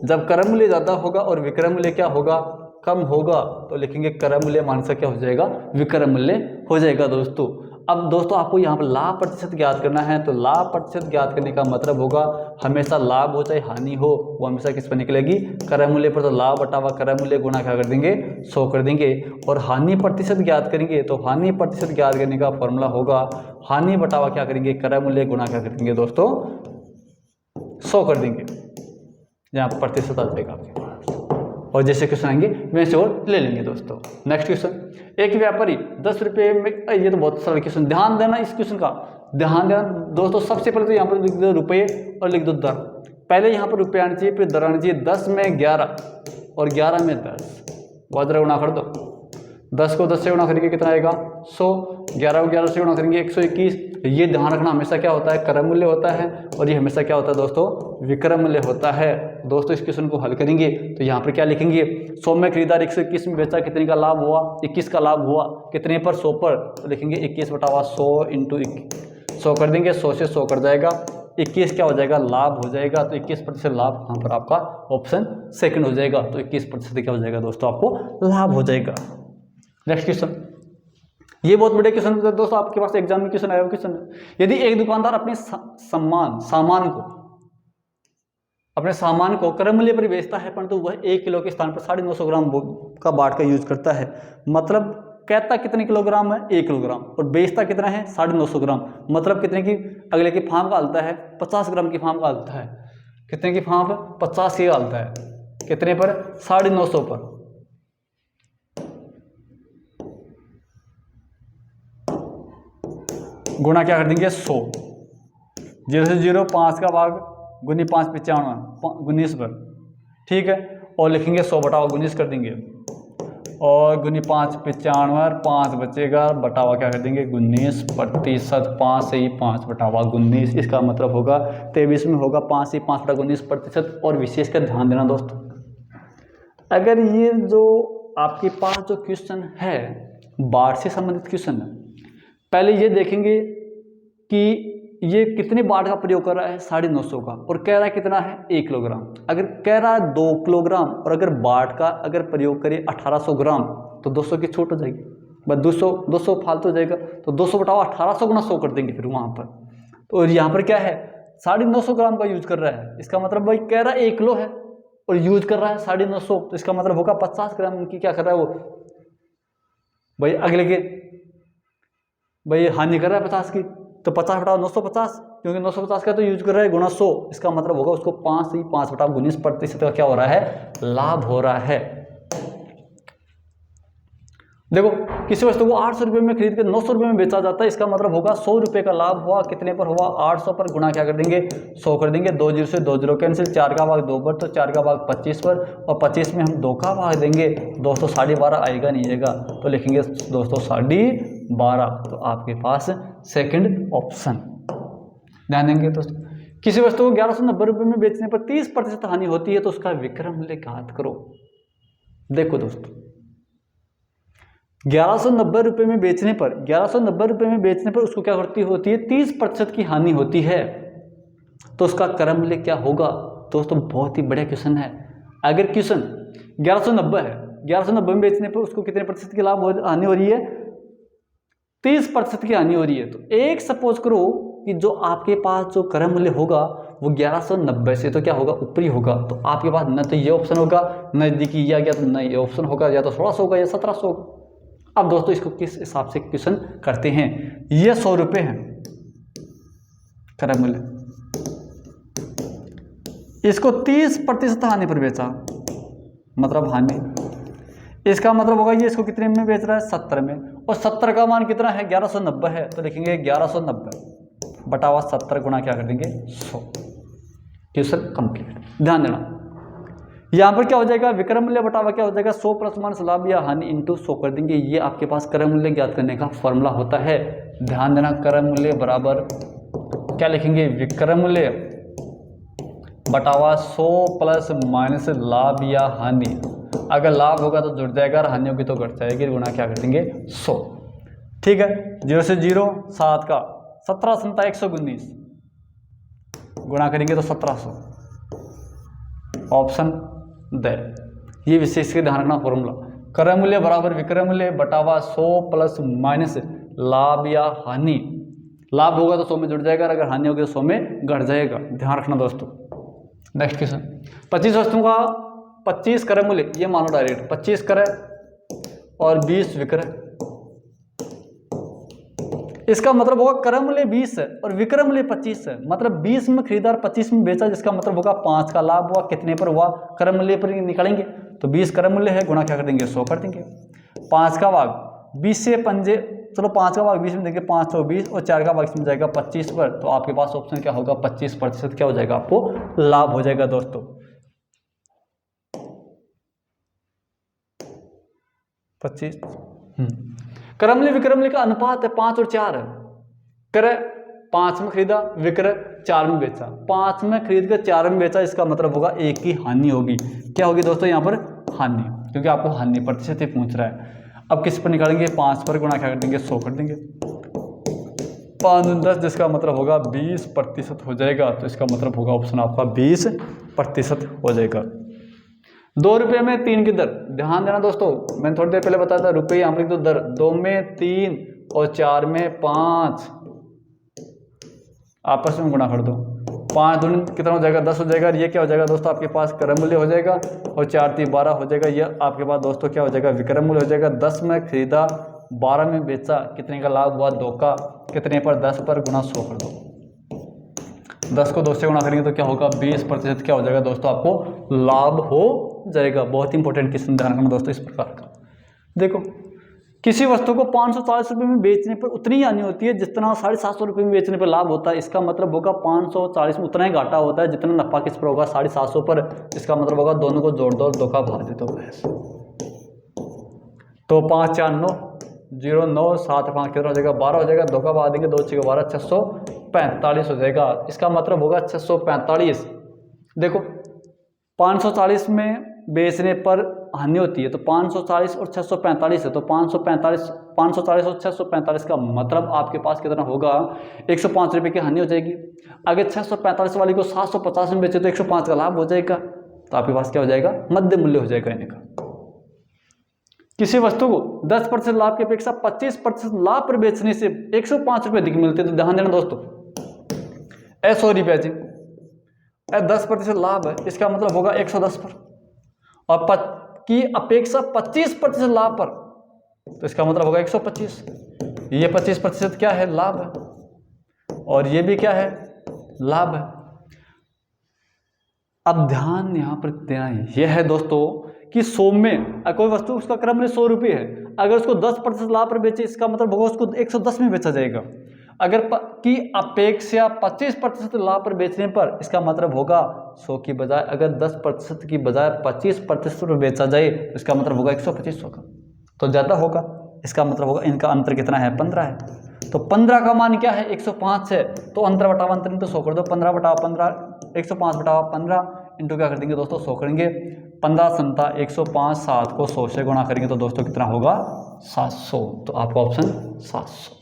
जब क्रय मूल्य ज़्यादा होगा और विक्रय मूल्य क्या होगा कम होगा, तो लिखेंगे क्रय मूल्य माइनस क्या हो जाएगा विक्रय मूल्य हो जाएगा दोस्तों। अब दोस्तों आपको यहाँ पर लाभ प्रतिशत ज्ञात करना है, तो लाभ प्रतिशत ज्ञात करने का मतलब होगा हमेशा लाभ हो चाहे हानि हो वो हमेशा किस पर निकलेगी क्रय मूल्य पर, तो लाभ बटावा क्रय मूल्य गुणा क्या कर देंगे 100 कर देंगे। और हानि प्रतिशत ज्ञात करेंगे, तो हानि प्रतिशत ज्ञात करने का फॉर्मूला होगा हानि बटावा क्या करेंगे क्रय मूल्य गुणा क्या कर देंगे दोस्तों 100 कर देंगे, यहाँ पर प्रतिशत आ जाएगा आपके पास। और जैसे क्वेश्चन आएंगे वैसे और ले लेंगे दोस्तों। नेक्स्ट क्वेश्चन, एक व्यापारी 10 रुपये में, ये तो बहुत सरल क्वेश्चन, ध्यान देना इस क्वेश्चन का, ध्यान देना दोस्तों। सबसे पहले तो यहाँ पर लिख दो रुपये और लिख दो दर, पहले यहाँ पर रुपये आना चाहिए फिर दर आना चाहिए। 10 में 11 और 11 में 10, वज्र गुणा कर दो, 10 को 10 से गुणा करेंगे कितना आएगा 100, 11 को 11 से गुणा करेंगे 121। ये ध्यान रखना हमेशा क्या होता है क्रय मूल्य होता है, और ये हमेशा क्या होता है दोस्तों विक्रय मूल्य होता है। दोस्तों इस क्वेश्चन को हल करेंगे तो यहाँ पर क्या लिखेंगे 100 में खरीदार 121 में बेचा, कितने का लाभ हुआ 21 का लाभ हुआ, कितने पर 100 पर, तो लिखेंगे 21 बटा 100 इंटू 100 कर देंगे, 100 से 100 कर जाएगा, 21 क्या हो जाएगा लाभ हो जाएगा, तो 21% लाभ यहाँ पर आपका ऑप्शन सेकंड हो जाएगा, तो 21% क्या हो जाएगा दोस्तों आपको लाभ हो जाएगा। नेक्स्ट क्वेश्चन, ये बहुत बड़े क्वेश्चन दोस्तों, आपके पास एग्जाम में क्वेश्चन आया हुआ क्वेश्चन है। यदि एक दुकानदार अपने सामान को क्रय मूल्य पर बेचता है, परंतु वह 1 किलो के स्थान पर 950 ग्राम का बाट का यूज करता है, मतलब कहता कितने किलोग्राम है 1 किलोग्राम, और बेचता कितना है 950 ग्राम, मतलब कितने की अगले की फार्म का डालता है 50 ग्राम की फार्म का डालता है, कितने की फार्म 50 की डालता है, कितने पर 950 पर, गुणा क्या कर देंगे 100, 0 से 0, 5 का भाग गुनी 5 95 19 पर, ठीक है। और लिखेंगे 100 बटा 19 कर देंगे, और गुनी 5 95, 5 बचेगा, बटावा क्या कर देंगे 19%, 5 से ही 5 बटावा 19, इसका मतलब होगा 23 में होगा 5 से 5 बटा 19%। और विशेष कर ध्यान देना दोस्तों, अगर ये जो आपके पास जो क्वेश्चन है बाढ़ से संबंधित क्वेश्चन है, पहले ये देखेंगे कि ये कितने बाढ़ का प्रयोग कर रहा है 950 का, और कह रहा है कितना है 1 किलोग्राम। अगर कह रहा है 2 किलोग्राम और अगर बाढ़ का अगर प्रयोग करें 1800 ग्राम तो 200 की छूट हो जाएगी, बस 200 फालतू हो जाएगा, तो 200 बटाओ 1800 गुना 100 कर देंगे फिर वहाँ पर। तो यहाँ पर क्या है 950 ग्राम का यूज कर रहा है, इसका मतलब भाई कह रहा है 1 किलो है और यूज कर रहा है 950, तो इसका मतलब होगा 50 ग्राम की क्या कर रहा है वो भाई अगले के भाई हानि कर रहा है 50 की, तो 50 बटा 950, क्योंकि 950 का तो यूज कर रहा है गुना 100, इसका मतलब होगा उसको 5 से 5 बटा 19% का क्या हो रहा है लाभ हो रहा है। देखो किसी वस्तु को 800 रुपये में खरीद के 900 रुपये में बेचा जाता है, इसका मतलब होगा 100 रुपये का लाभ हुआ, कितने पर हुआ 800 पर, गुणा क्या कर देंगे 100 कर देंगे, 2 0 से 2 0 कैंसिल, 4 का भाग 2 पर, तो 4 का भाग 25 पर, और 25 में हम 2 का भाग देंगे, दोस्तों 12.5 आएगा नहीं आएगा, तो लिखेंगे दोस्तों 12.5, तो आपके पास सेकंड ऑप्शन। ध्यान देंगे दोस्तों, किसी वस्तु को 1190 रुपये में बेचने पर 30% हानि होती है तो उसका विक्रय मूल्य ज्ञात करो। देखो दोस्तों 1190 रुपये में बेचने पर 1190 रुपये में बेचने पर उसको क्या होती है 30% की हानि होती है, तो उसका क्रय मूल्य क्या होगा। दोस्तों बहुत ही बढ़िया क्वेश्चन है। अगर क्वेश्चन 1190 है, 1190 में बेचने पर उसको कितने प्रतिशत की हानि हो रही है 30% की हानि हो रही है, तो एक सपोज करो कि जो आपके पास जो क्रय मूल्य होगा वो 1190 से तो क्या होगा ऊपरी होगा, तो आपके पास न तो ये ऑप्शन होगा नजदीकी या तो न ये ऑप्शन होगा, या तो 1600 होगा या 1700 होगा। अब दोस्तों इसको किस हिसाब से क्वेश्चन करते हैं, ये 100 रुपये है क्रय मूल्य, इसको 30% हानि पर बेचा मतलब हानि, इसका मतलब होगा ये इसको कितने में बेच रहा है 70 में, और 70 का मान कितना है 1190 है, तो लिखेंगे 1190 बटावा 70 गुणा क्या कर देंगे 100। Question complete. ध्यान देना यहाँ पर क्या हो जाएगा विक्रय मूल्य बटावा क्या हो जाएगा 100 प्लस माइनस लाभ या हानि इंटू 100 कर देंगे, ये आपके पास क्रय मूल्य ज्ञात करने का फॉर्मूला होता है। ध्यान देना क्रय मूल्य बराबर क्या लिखेंगे विक्रय मूल्य बटावा 100 प्लस माइनस लाभ या हानि, अगर लाभ होगा तो जुड़ जाएगा और हानि होगी तो घट जाएगी, गुणा क्या कर देंगे 100। ठीक है 0 से 0 7 का 17 संता 119 गुणा करेंगे तो 1700, ऑप्शन दे। ये विशेष के ध्यान रखना फॉर्मूला, क्रय मूल्य बराबर विक्रय मूल्य बटावा 100 प्लस माइनस लाभ या हानि, लाभ होगा तो 100 में जुड़ जाएगा और अगर हानि होगी तो 100 में घट जाएगा, ध्यान रखना दोस्तों। नेक्स्ट क्वेश्चन 25 वस्तुओं का 25 क्रय मूल्य, ये मानो डायरेक्ट 25 क्रय और 20 विक्रय, इसका मतलब होगा क्रय मूल्य 20 है और विक्रय मूल्य 25 है, मतलब 20 में खरीदा और 25 में बेचा, जिसका मतलब होगा 5 का लाभ हुआ, कितने पर हुआ क्रय मूल्य पर निकालेंगे, तो 20 क्रय मूल्य है गुणा क्या कर देंगे 100 कर देंगे, 5 का भाग 20 से पंजे, चलो 5 का भाग 20 में देंगे 5 तो 20 और 4 का भाग इसमें जाएगा 25 पर, तो आपके पास ऑप्शन क्या होगा 25% क्या हो जाएगा आपको लाभ हो जाएगा दोस्तों। 25 क्रय मूल्य विक्रय मूल्य का अनुपात है 5 और 4 है, क्रय 5 में खरीदा विक्रय 4 में बेचा, 5 में खरीद कर 4 में बेचा, इसका मतलब होगा 1 की हानि होगी, क्या होगी दोस्तों यहाँ पर हानि, क्योंकि आपको हानि प्रतिशत ही पूछ रहा है। अब किस पर निकालेंगे 5 पर गुणा क्या कर देंगे 100 कर देंगे, 5 10 जिसका मतलब होगा 20% हो जाएगा, तो इसका मतलब होगा ऑप्शन आपका 20% हो जाएगा। 2 रुपये में 3 की दर, ध्यान देना दोस्तों, मैंने थोड़ी देर पहले बताया था रुपये यहाँ पर लिख दो दर, 2 में 3 और 4 में 5 आपस में गुणा कर दो, 5 दूनी कितना हो जाएगा 10 हो जाएगा, ये क्या हो जाएगा दोस्तों आपके पास क्रय मूल्य हो जाएगा, और 4 3 12 हो जाएगा, ये आपके पास दोस्तों क्या हो जाएगा विक्रय मूल्य हो जाएगा। 10 में खरीदा 12 में बेचा, कितने का लाभ हुआ 2 का, कितने पर 10 पर गुणा 100 कर दो, 10 को 2 से गुणा करेंगे तो क्या होगा 20% क्या हो जाएगा दोस्तों आपको लाभ हो जाएगा। बहुत इंपॉर्टेंट क्वेश्चन ध्यान रखना दोस्तों इस प्रकार का। देखो किसी वस्तु को 540 रुपये में बेचने पर उतनी ही हानि होती है जितना 750 रुपये में बेचने पर लाभ होता है। इसका मतलब होगा 540 में उतना ही घाटा होता है जितना नफा किस पर होगा 750 पर। इसका मतलब होगा दोनों को जोड़ दो और धोखा भाग दे दो बस। तो 5 4 9 0 9 7 5 कितना हो जाएगा 12 हो जाएगा, धोखा भाग देंगे 2 6 12 645 हो जाएगा। इसका मतलब होगा 645। देखो 540 में बेचने पर हानि होती है तो 540 और 645 है, तो 540 और 645 का मतलब आपके पास कितना होगा 105 रुपये की हानि हो जाएगी। अगर 645 वाली को 750 में बेचे तो 105 का लाभ हो जाएगा, तो आपके पास क्या हो जाएगा मध्य मूल्य हो जाएगा इनका। किसी वस्तु को 10% लाभ की अपेक्षा 25% लाभ पर बेचने से 105 रुपये अधिक मिलते हैं। तो ध्यान देना दोस्तों, 100 रुपये जी 10% लाभ है, इसका मतलब होगा 110 पर, और की अपेक्षा 25% लाभ पर, तो इसका मतलब होगा 125। ये 25% क्या है लाभ है और ये भी क्या है लाभ है। अब ध्यान यहां पर देना यह है दोस्तों कि 100 में कोई वस्तु उसका क्रम में 100 रुपये है, अगर उसको 10% लाभ पर बेचे इसका मतलब होगा उसको 110 में बेचा जाएगा। अगर की अपेक्षा 25% लाभ पर बेचने पर इसका मतलब होगा 100 की बजाय अगर 10% की बजाय 25% पर बेचा जाए तो इसका मतलब होगा 125 होगा, तो ज़्यादा होगा। इसका मतलब होगा इनका अंतर कितना है 15 है, तो 15 का मान क्या है 105 है, तो अंतर बटाव अंतर तो 100 कर दो, 15 बटाव 15 105 बटाव 15 इंटू क्या कर देंगे दोस्तों 100 करेंगे, 15 संता 105 7 को 100 से गुणा करेंगे तो दोस्तों कितना होगा 700, तो आपका ऑप्शन 700।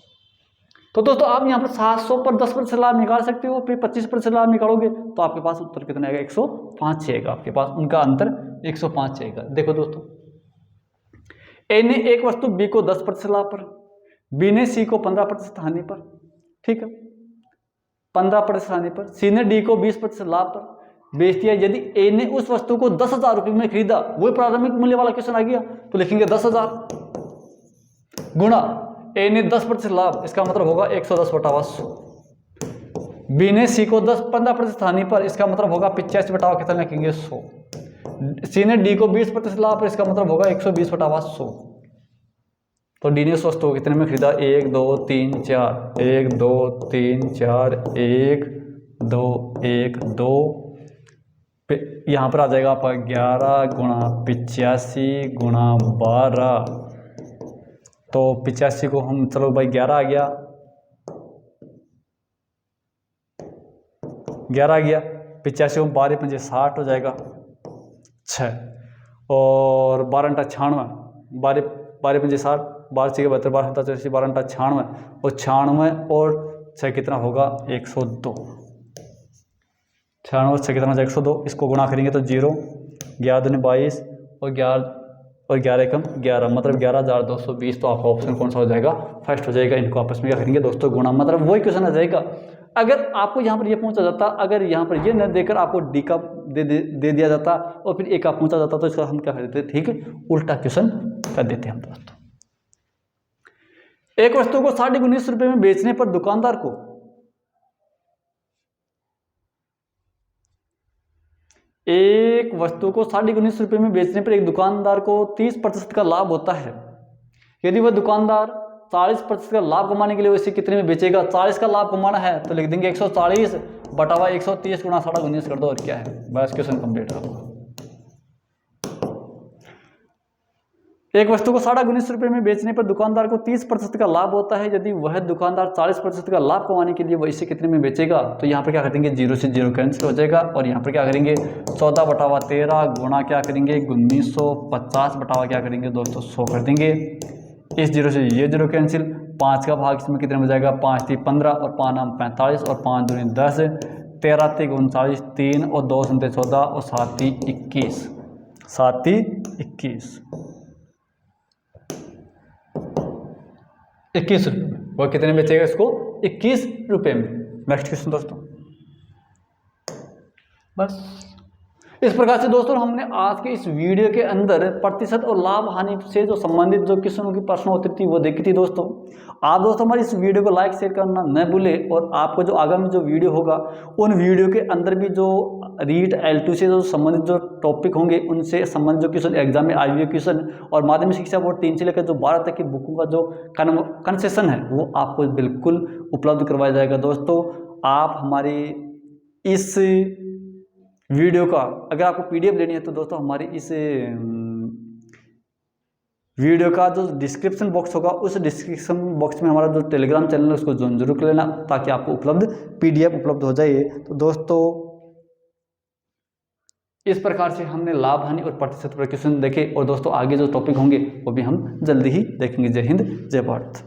तो दोस्तों आप यहाँ पर 700 पर 10% लाभ निकाल सकते हो, फिर 25% लाभ निकालोगे तो आपके पास उत्तर कितना आएगा 105 आएगा आपके पास, उनका अंतर 105 आएगा। देखो दोस्तों ए ने एक वस्तु बी को 10% लाभ पर, बी ने सी को 15% हानि पर, ठीक है 15% हानि पर, सी ने डी को 20% लाभ पर बेच दिया। यदि ए ने उस वस्तु को 10,000 रुपये में खरीदा, वही प्रारंभिक मूल्य वाला क्वेश्चन आ गया, तो लिखेंगे 10,000 गुणा ए ने 10% लाभ, इसका मतलब होगा 110 बटावा 100। बी ने सी को 15% हानि पर, इसका मतलब होगा 85 बटावा कितना लिखेंगे 100। सी ने डी को 20% लाभ पर, इसका मतलब होगा 120 बटावा 100। तो डी ने उस वस्तु को कितने में खरीदा 1 2 3 4 1 2 3 4 1 2 1 2, यहाँ पर आ जाएगा आपका 11 गुणा 85 गुणा 12, तो 85 को हम चलो भाई 11 आ गया 85 को 12 पंजे 60 हो जाएगा 6, और 12 × 96 12 पंजे 60 12 6 72 12 87 12 × 96 और 96 और 6 कितना होगा 102, 96 और 6 कितना हो जाएगा 102, इसको गुणा करेंगे तो 0 11 दूनी 22 और 11 एकम 11 मतलब 11,220, तो आपका ऑप्शन कौन सा हो जाएगा फर्स्ट हो जाएगा। इनको आपस में क्या करेंगे दोस्तों गुणा, मतलब वही क्वेश्चन आ जाएगा। अगर आपको यहाँ पर ये पूछा जाता, अगर यहाँ पर ये न देकर आपको डी का दे दिया जाता और फिर ए का पूछा जाता तो इसका हम क्या कर देते, ठीक उल्टा क्वेश्चन कर देते हम दोस्तों। एक वस्तु को 19.5 रुपये में बेचने पर दुकानदार को एक वस्तु को 19.5 रुपये में बेचने पर एक दुकानदार को 30% का लाभ होता है। यदि वह दुकानदार 40% का लाभ कमाने के लिए उसे कितने में बेचेगा, 40 का लाभ कमाना है तो लिख देंगे 140 बटावा 130 गुणा 19.5 कर दो, और क्या है बस क्वेश्चन कंप्लीट होगा। एक वस्तु को 19.5 रुपये में बेचने पर दुकानदार को 30% का लाभ होता है। यदि वह दुकानदार 40% का लाभ कमाने के लिए वह इसे कितने में बेचेगा, तो यहाँ पर क्या कर देंगे 0 से 0 कैंसिल हो जाएगा, और यहाँ पर क्या करेंगे 14 बटावा 13 गुणा क्या करेंगे 1950 बटावा क्या करेंगे दोस्तों 100 कर देंगे। इस 0 से ये 0 कैंसिल, 5 का भाग इसमें कितने में जाएगा 5 3 15 और 5 9 45 और 5 2 10 13 3 39 3 और 2 9 14 और 7 3 21 7 3 21 21 रुपये में वह कितने में बेचेगा इसको 21 रुपये में। नेक्स्ट क्वेश्चन दोस्तों, बस इस प्रकार से दोस्तों हमने आज के इस वीडियो के अंदर प्रतिशत और लाभ हानि से जो संबंधित जो क्वेश्चनों की प्रश्न उत्तर थी वो देखी थी दोस्तों। आप दोस्तों हमारी इस वीडियो को लाइक शेयर करना न भूले, और आपको जो आगामी जो वीडियो होगा उन वीडियो के अंदर भी जो रीट L2 से जो संबंधित जो टॉपिक होंगे उनसे संबंधित जो क्वेश्चन एग्जाम में आए हुए क्वेश्चन और माध्यमिक शिक्षा बोर्ड 3 से लेकर जो 12 तक की बुकों का जो कंसेशन है वो आपको बिल्कुल उपलब्ध करवाया जाएगा। दोस्तों आप हमारी इस वीडियो का अगर आपको PDF लेनी है तो दोस्तों हमारी इस वीडियो का जो डिस्क्रिप्शन बॉक्स होगा उस डिस्क्रिप्शन बॉक्स में हमारा जो टेलीग्राम चैनल है उसको ज्वाइन जरूर कर लेना ताकि आपको उपलब्ध PDF उपलब्ध हो जाए। तो दोस्तों इस प्रकार से हमने लाभ हानि और प्रतिशत पर क्वेश्चन देखे और दोस्तों आगे जो टॉपिक होंगे वो भी हम जल्दी ही देखेंगे। जय हिंद, जय भारत।